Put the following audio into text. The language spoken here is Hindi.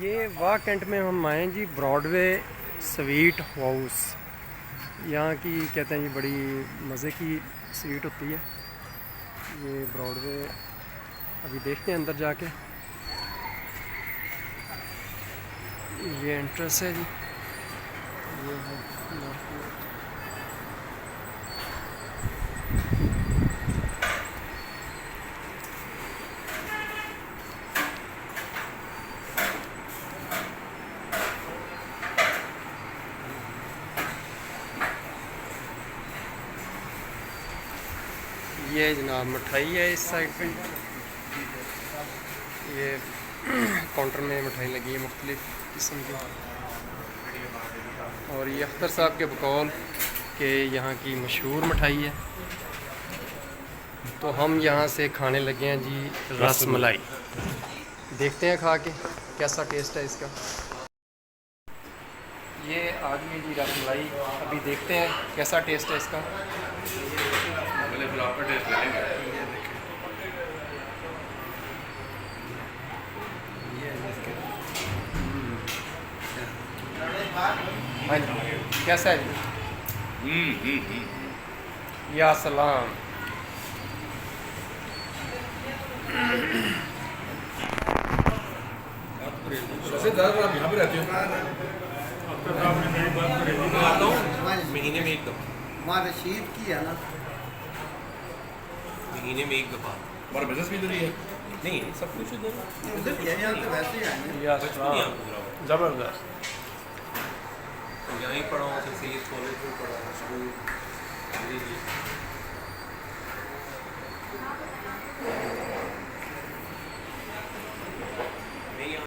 ये वाह कैंट में हम आए हैं जी, ब्रॉडवे स्वीट हाउस। यहाँ की कहते हैं जी बड़ी मज़े की स्वीट होती है। ये ब्रॉडवे अभी देखते हैं अंदर जाके। ये एंट्रेंस है जी। ये है ये जनाब मिठाई है इस साइड पे। ये काउंटर में मिठाई लगी है मुख्तलिफ़ किस्म की। और ये अख्तर साहब के बकौल के यहाँ की मशहूर मिठाई है। तो हम यहाँ से खाने लगे हैं जी रस मलाई। देखते हैं खा के कैसा टेस्ट है इसका। ये आ गई है जी रस मलाई। अभी देखते हैं कैसा टेस्ट है इसका। पहले फिर आपका टेस्ट लेंगे। हाँ जी, कैसा है जी? या सलाम। सबसे ज़्यादा आप यहाँ पे रहते हो? मैं आता हूँ महीने में एक दफ़ा। वहाँ रशीद की है ना, महीने में एक दफ़ा। हमारा बिजनेस भी इधर ही है। नहीं सब कुछ इधर उधर क्या है, यहाँ तो वैसे ही आएंगे। या बचपन सलाम। यहाँ गुजरा हुआ। ज़बरदस्त। यहाँ ही पढ़ा हूँ, फिर सैयद कॉलेज में पढ़ा हूँ, स्कूल।